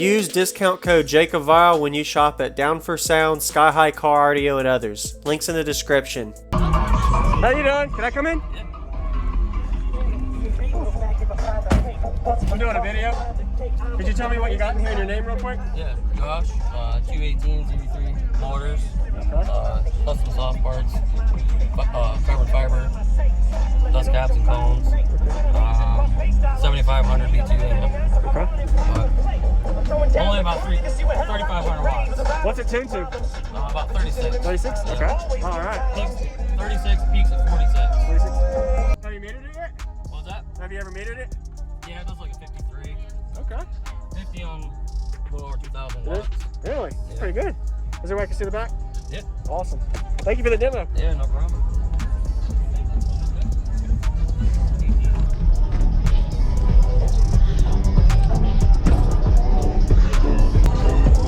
Use discount code JACOBVILE when you shop at Down for Sound, Sky High Car Audio, and others. Links in the description. How you doing? Can I come in? Yeah. I'm doing a video. Could you tell me what you got in here and your name real quick? Yeah, Josh, 218 ZV3 motors, custom soft parts, carbon fiber, dust caps and cones, 7500 B2 amp. Okay. Only about 3,500 watts. What's it tuned to? About 36. 36? Yeah. Okay. All right. Peaks 36, peaks at 46. 46. Have you metered it yet? What was that? Have you ever metered it? Yeah, it does like a 53. Okay. 50 on a little over 2,000 watts. Really? That's Yeah. pretty good. Is there a way I can see the back? Yeah. Awesome. Thank you for the demo. Yeah, no problem.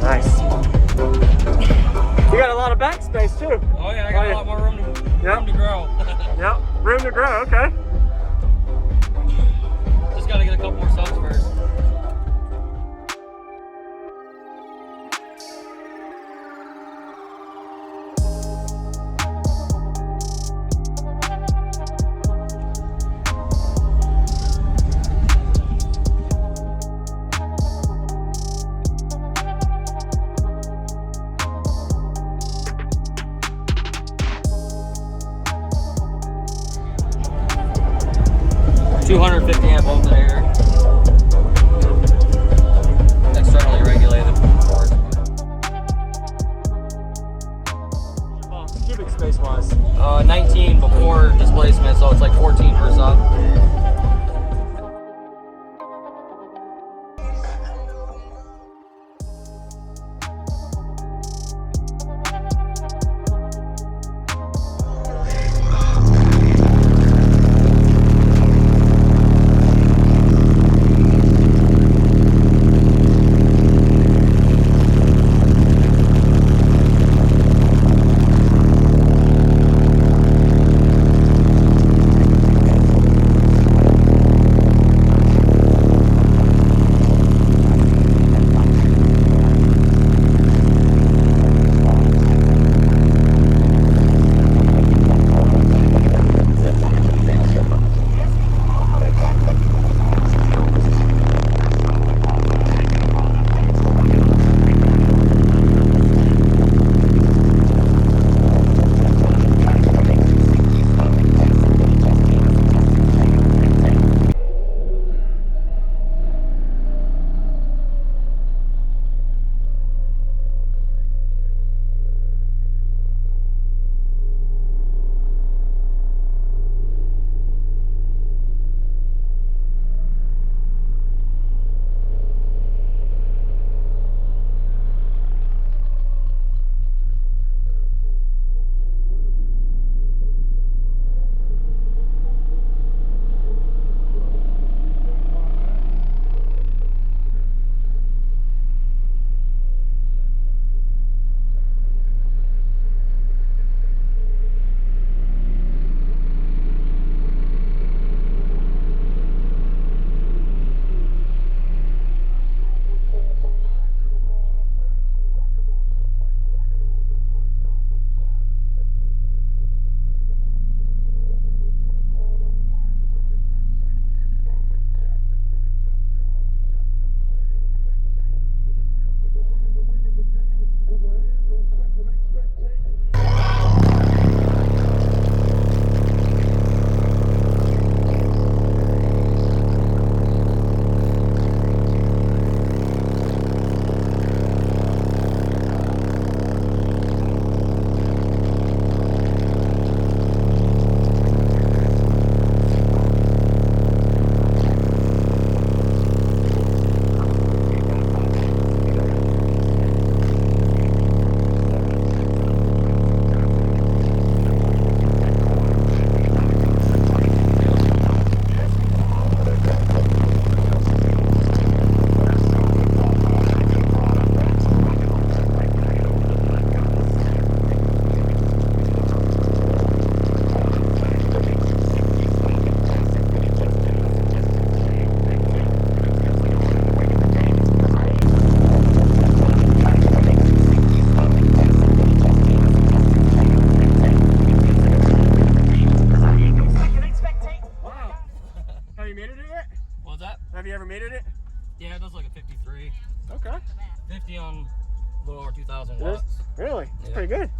Nice. You got a lot of backspace too. Oh yeah, I got a lot more room to grow. Yep, room to grow, okay. Just gotta get a couple more subs first. $250 amp volts in air. Externally regulated, of course. Cubic space wise. 19 before displacement, so it's like 14 per sub. A little over 2,000 It is? watts. Really? It's Yeah. pretty good.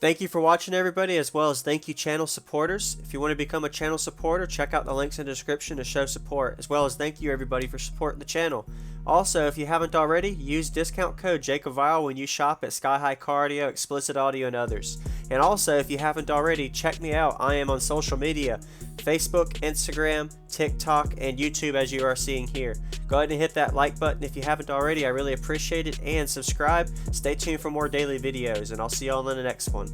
Thank you for watching, everybody, as well as thank you channel supporters. If you want to become a channel supporter, check out the links in the description to show support, as well as thank you everybody for supporting the channel. Also, if you haven't already, use discount code JACOBVILE when you shop at Sky High Car Audio, Explicit Audio, and others. And also, if you haven't already, check me out. I am on social media, Facebook, Instagram, TikTok, and YouTube, as you are seeing here. Go ahead and hit that like button if you haven't already. I really appreciate it. And subscribe. Stay tuned for more daily videos, and I'll see you all in the next one.